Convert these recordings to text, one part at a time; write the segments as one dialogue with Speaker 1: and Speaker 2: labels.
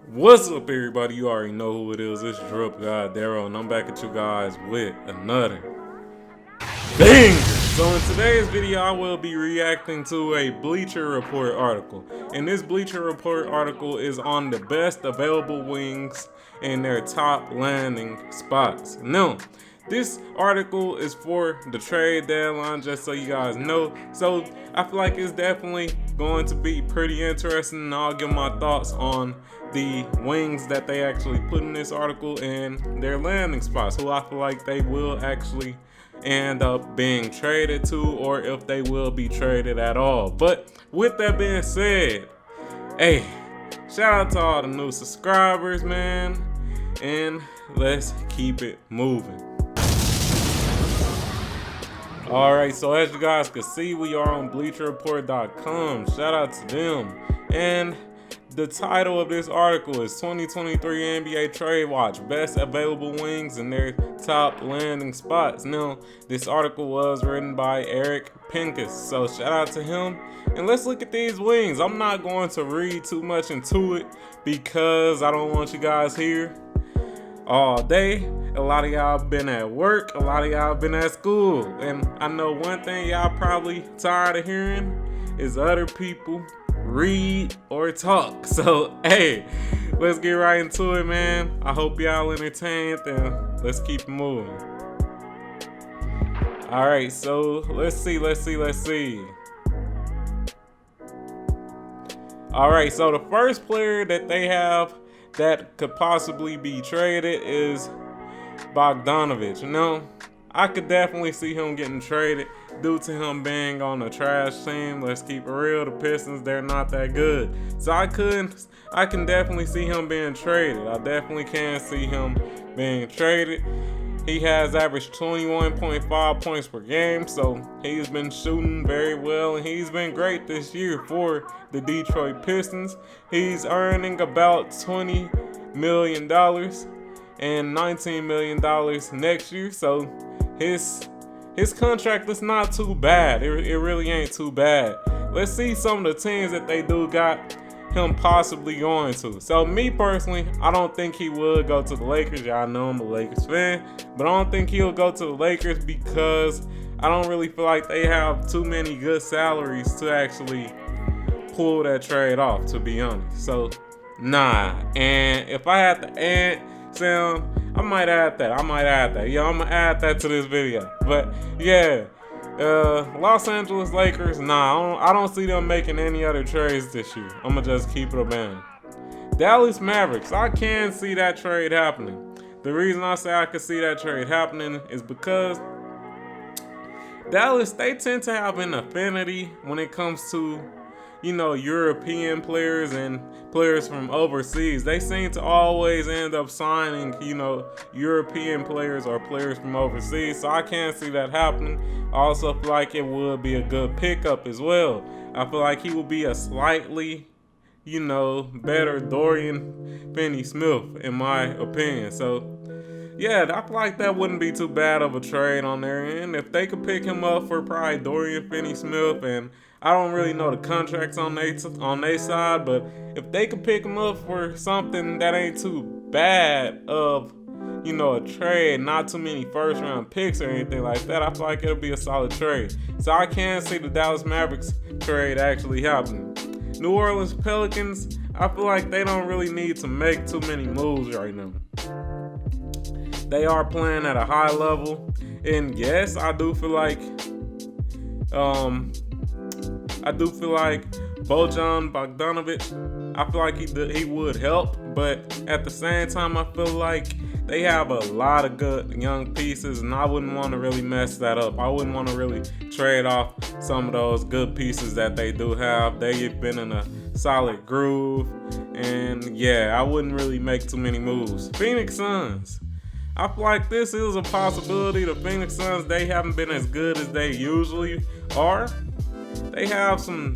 Speaker 1: What's up, everybody? You already know who it is. It's DripGodDero, and I'm back at you guys with another banger. So in today's video, I will be reacting to a Bleacher Report article. And this Bleacher Report article is on the best available wings in their top landing spots. Now, this article is for the trade deadline, just so you guys know. So I feel like it's definitely going to be pretty interesting, and I'll give my thoughts on the wings that they actually put in this article and their landing spots, who I feel like they will actually end up being traded to, or if they will be traded at all. But with that being said, hey, shout out to all the new subscribers, man, and let's keep it moving. Alright, so as you guys can see, we are on BleacherReport.com. Shout out to them. And the title of this article is 2023 NBA Trade Watch, Best Available Wings in Their Top Landing Spots. Now, this article was written by Eric Pincus, so shout out to him. And let's look at these wings. I'm not going to read too much into it because I don't want you guys here all day. A lot of y'all been at work, a lot of y'all been at school, and I know one thing y'all probably tired of hearing is other people read or talk. So hey, let's get right into it, man. I hope y'all entertained, and let's keep it moving. All right, so let's see. All right, so the first player that they have that could possibly be traded is Bogdanovich. Now, I could definitely see him getting traded due to him being on a trash team. Let's keep it real. The Pistons, they're not that good. So I can definitely see him being traded. I definitely can see him being traded. He has averaged 21.5 points per game, so he's been shooting very well, and he's been great this year for the Detroit Pistons. He's earning about $20 million and $19 million next year, so his contract is not too bad. It really ain't too bad. Let's see some of the teams that they do got him possibly going to. So me personally, I don't think he would go to the Lakers. Y'all know I'm a Lakers fan, but I don't think he'll go to the Lakers because I don't really feel like they have too many good salaries to actually pull that trade off, to be honest. So nah. And if I had to add sound, I might add that. Yeah, I'm gonna add that to this video. But yeah, Los Angeles Lakers, nah, I don't see them making any other trades this year. I'm gonna just keep it a band. Dallas Mavericks, I can see that trade happening. The reason I say I can see that trade happening is because Dallas, they tend to have an affinity when it comes to, you know, European players and players from overseas. They seem to always end up signing, you know, European players or players from overseas. So I can't see that happening. I also feel like it would be a good pickup as well. I feel like he would be a slightly, you know, better Dorian Finney-Smith, in my opinion. So yeah, I feel like that wouldn't be too bad of a trade on their end. If they could pick him up for probably Dorian Finney-Smith, and I don't really know the contracts on their side, but if they could pick him up for something that ain't too bad of, you know, a trade, not too many first round picks or anything like that, I feel like it'll be a solid trade. So I can see the Dallas Mavericks trade actually happening. New Orleans Pelicans, I feel like they don't really need to make too many moves right now. They are playing at a high level, and yes, I do feel like Bojan Bogdanovich, I feel like he would help, but at the same time, I feel like they have a lot of good young pieces, and I wouldn't want to really mess that up. I wouldn't want to really trade off some of those good pieces that they do have. They've been in a solid groove, and yeah, I wouldn't really make too many moves. Phoenix Suns, I feel like this is a possibility. The Phoenix Suns, they haven't been as good as they usually are. They have some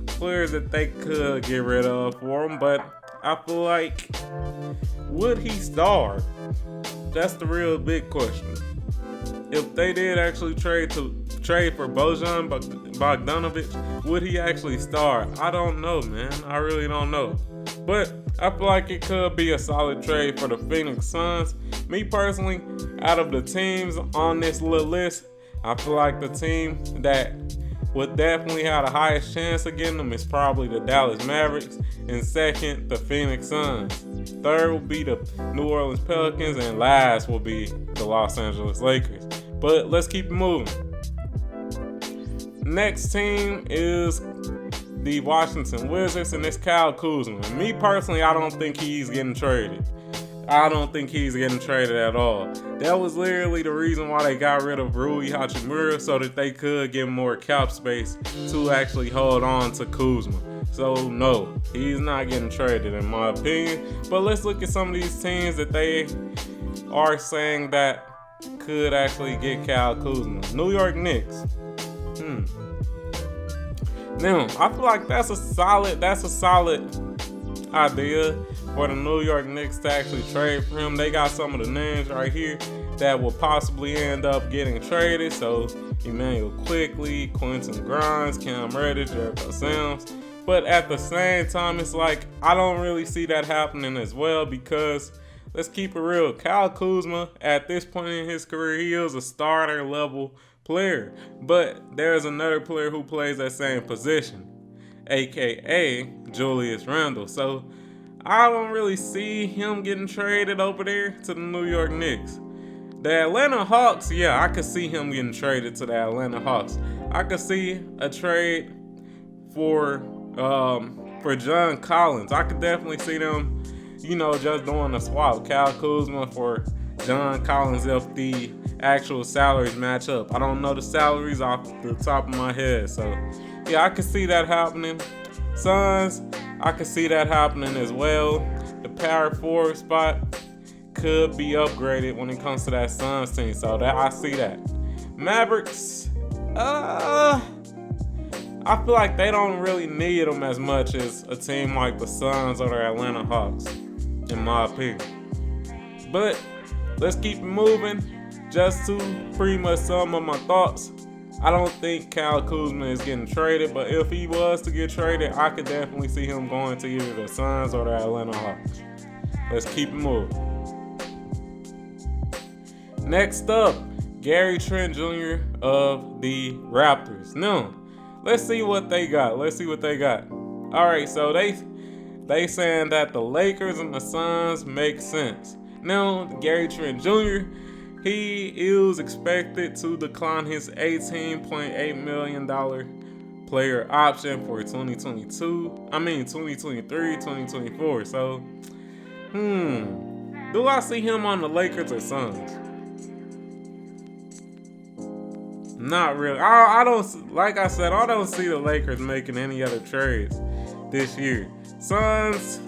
Speaker 1: players that they could get rid of for them, but I feel like, would he start? That's the real big question. if they did actually trade for Bojan Bogdanovic, would he actually start? I don't know, man. I really don't know. But I feel like it could be a solid trade for the Phoenix Suns. Me personally, out of the teams on this little list, I feel like the team that would definitely have the highest chance of getting them is probably the Dallas Mavericks, and second, the Phoenix Suns. Third will be the New Orleans Pelicans, and last will be the Los Angeles Lakers. But let's keep it moving. Next team is the Washington Wizards, and it's Kyle Kuzma. Me personally, I don't think he's getting traded. I don't think he's getting traded at all. That was literally the reason why they got rid of Rui Hachimura, so that they could get more cap space to actually hold on to Kuzma. So no, he's not getting traded in my opinion. But let's look at some of these teams that they are saying that could actually get Kyle Kuzma. New York Knicks. Now, I feel like that's a solid idea for the New York Knicks to actually trade for him. They got some of the names right here that will possibly end up getting traded. So Emmanuel Quickley, Quentin Grimes, Cam Reddish, Jericho Sims. But at the same time, it's like I don't really see that happening as well, because let's keep it real. Kyle Kuzma, at this point in his career, he is a starter level player. But there's another player who plays that same position, aka Julius Randle. So I don't really see him getting traded over there to the New York Knicks. The Atlanta Hawks, yeah, I could see him getting traded to the Atlanta Hawks. I could see a trade for John Collins. I could definitely see them, just doing a swap. Kyle Kuzma for John Collins if the actual salaries match up. I don't know the salaries off the top of my head. So, yeah, I could see that happening. Suns, I could see that happening as well. The power forward spot could be upgraded when it comes to that Suns team. So that I see that. Mavericks, I feel like they don't really need them as much as a team like the Suns or the Atlanta Hawks, in my opinion. But let's keep it moving. Just to pretty much sum up my thoughts, I don't think Kyle Kuzma is getting traded, but if he was to get traded, I could definitely see him going to either the Suns or the Atlanta Hawks. Let's keep it moving. Next up, Gary Trent Jr. of the Raptors. Now, let's see what they got. All right, so they saying that the Lakers and the Suns make sense. Now, Gary Trent Jr., he is expected to decline his $18.8 million player option for 2023, 2024. So, do I see him on the Lakers or Suns? Not really. I don't, like I said, I don't see the Lakers making any other trades this year. Suns,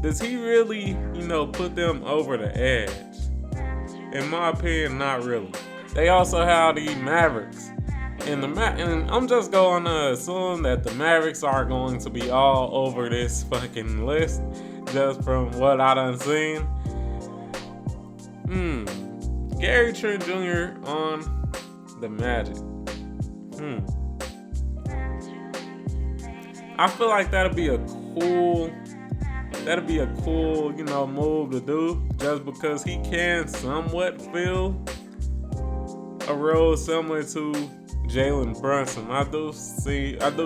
Speaker 1: does he really, put them over the edge? In my opinion, not really. They also have the Mavericks. And I'm just going to assume that the Mavericks are going to be all over this fucking list, just from what I done seen. Gary Trent Jr. on the Magic. I feel like that'd be a cool, move to do, just because he can somewhat fill a role similar to Jalen Brunson. I do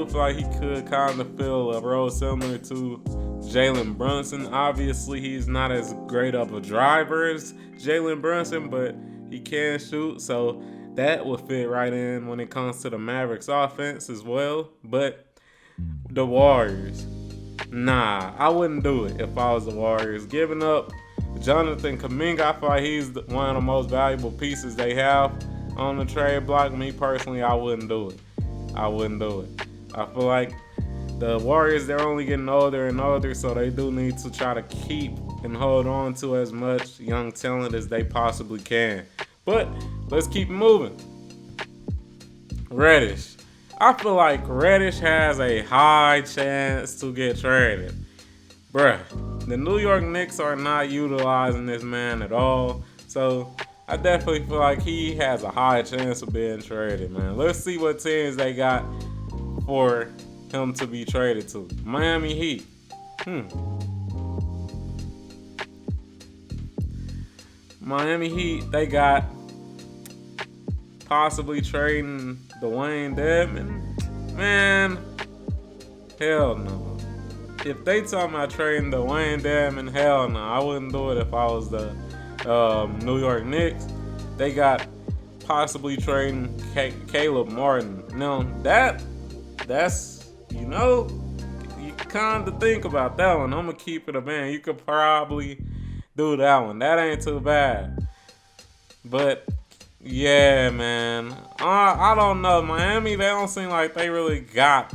Speaker 1: feel like he could kind of fill a role similar to Jalen Brunson. Obviously, he's not as great of a driver as Jalen Brunson, but he can shoot, so that would fit right in when it comes to the Mavericks offense as well. But the Warriors, nah, I wouldn't do it if I was the Warriors. Giving up Jonathan Kuminga, I feel like he's one of the most valuable pieces they have on the trade block. Me personally, I wouldn't do it. I feel like the Warriors, they're only getting older and older, so they do need to try to keep and hold on to as much young talent as they possibly can. But let's keep moving. Reddish. I feel like Reddish has a high chance to get traded. Bruh, the New York Knicks are not utilizing this man at all. So I definitely feel like he has a high chance of being traded, man. Let's see what teams they got for him to be traded to. Miami Heat. Miami Heat, they got possibly trading Dwayne Dedmon. Man, hell no. If they talking about trading Dwayne Dedmon, hell no. I wouldn't do it if I was the New York Knicks. They got possibly trading Caleb Martin. Now that's you kind of think about that one. I'm gonna keep it a man. You could probably do that one. That ain't too bad. But yeah, man, I don't know. Miami, they don't seem like they really got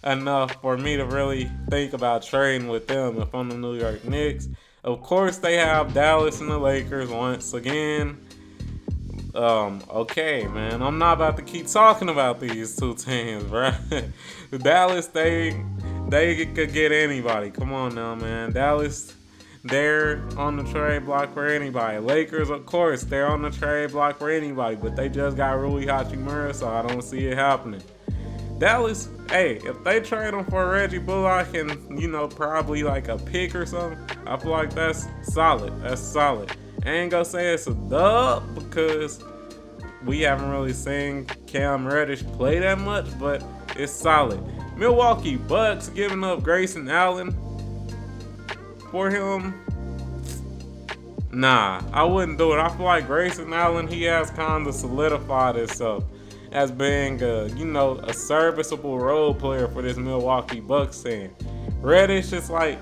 Speaker 1: enough for me to really think about trading with them if I'm the New York Knicks. Of course, they have Dallas and the Lakers once again. Okay, man, I'm not about to keep talking about these two teams, bro. Dallas, they could get anybody. Come on now, man. Dallas, they're on the trade block for anybody. Lakers, of course, they're on the trade block for anybody, but they just got Rui Hachimura, so I don't see it happening. Dallas, hey, if they trade him for Reggie Bullock and, probably like a pick or something, I feel like that's solid. That's solid. I ain't gonna say it's a dub because we haven't really seen Cam Reddish play that much, but it's solid. Milwaukee Bucks giving up Grayson Allen for him. Nah, I wouldn't do it. I feel like Grayson Allen, he has kind of solidified himself as being a serviceable role player for this Milwaukee Bucks team. Reddish is like,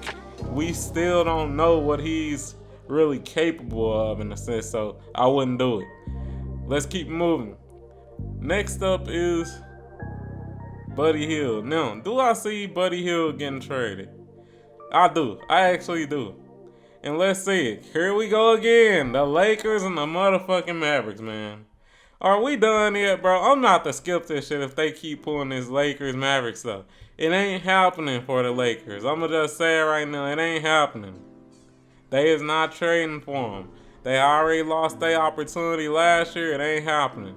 Speaker 1: we still don't know what he's really capable of in a sense, so I wouldn't do it. Let's keep moving. Next up is Buddy Hield. Now, do I see Buddy Hield getting traded? I do. I actually do. And let's see it. Here we go again. The Lakers and the motherfucking Mavericks, man. Are we done yet, bro? I'm not to skip this shit if they keep pulling this Lakers Mavericks stuff. It ain't happening for the Lakers. I'm gonna just say it right now. It ain't happening. They is not trading for them. They already lost their opportunity last year. It ain't happening.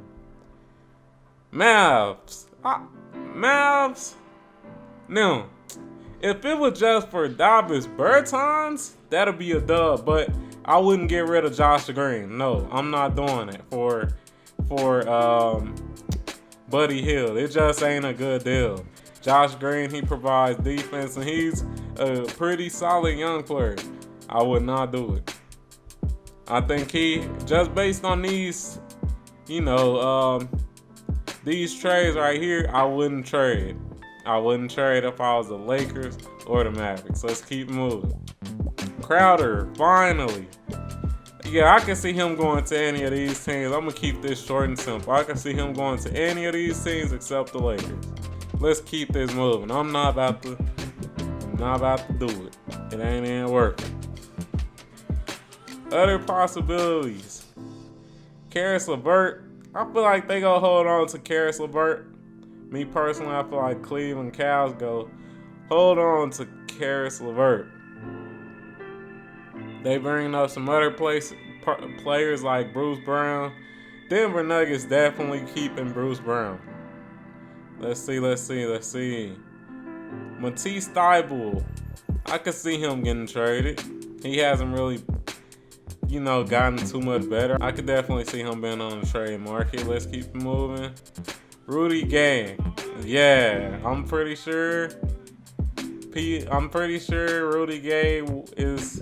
Speaker 1: Mavs. Now, if it was just for Davis Bertans, that'll be a dub. But I wouldn't get rid of Josh Green. No, I'm not doing it for Buddy Hield. It just ain't a good deal. Josh Green, he provides defense, and he's a pretty solid young player. I would not do it. I think he, just based on these, these trades right here, I wouldn't trade. I wouldn't trade if I was the Lakers or the Mavericks. Let's keep moving. Crowder, finally. Yeah, I can see him going to any of these teams. I'm going to keep this short and simple. I can see him going to any of these teams except the Lakers. Let's keep this moving. I'm not about to do it. It ain't even working. Other possibilities. Karis LeVert. I feel like they gonna hold on to Karis LeVert. Me personally, I feel like Cleveland Cavs go hold on to Karis LeVert. They bringing up some other players like Bruce Brown. Denver Nuggets definitely keeping Bruce Brown. Let's see. Matisse Thybulle. I could see him getting traded. He hasn't really, gotten too much better. I could definitely see him being on the trade market. Let's keep moving. Rudy Gay. Yeah, I'm pretty sure Rudy Gay is,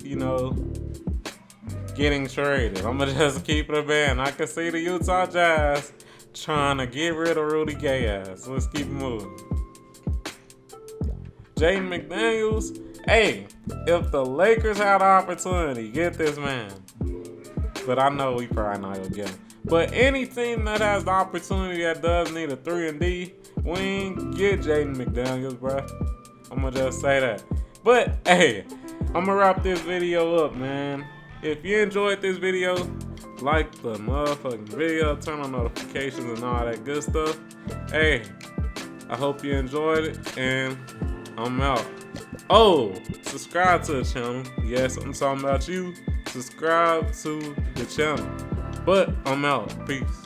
Speaker 1: getting traded. I'm going to just keep it a band. I can see the Utah Jazz trying to get rid of Rudy Gay ass. Let's keep moving. Jaden McDaniels. Hey, if the Lakers had an opportunity, get this man. But I know we probably not going to get him. But any team that has the opportunity that does need a 3-and-D wing, get Jaden McDaniels, bro. I'm going to just say that. But, hey, I'm going to wrap this video up, man. If you enjoyed this video, like the motherfucking video, turn on notifications and all that good stuff. Hey, I hope you enjoyed it, and I'm out. Oh, subscribe to the channel. Yes, I'm talking about you. Subscribe to the channel. But I'm out. Peace.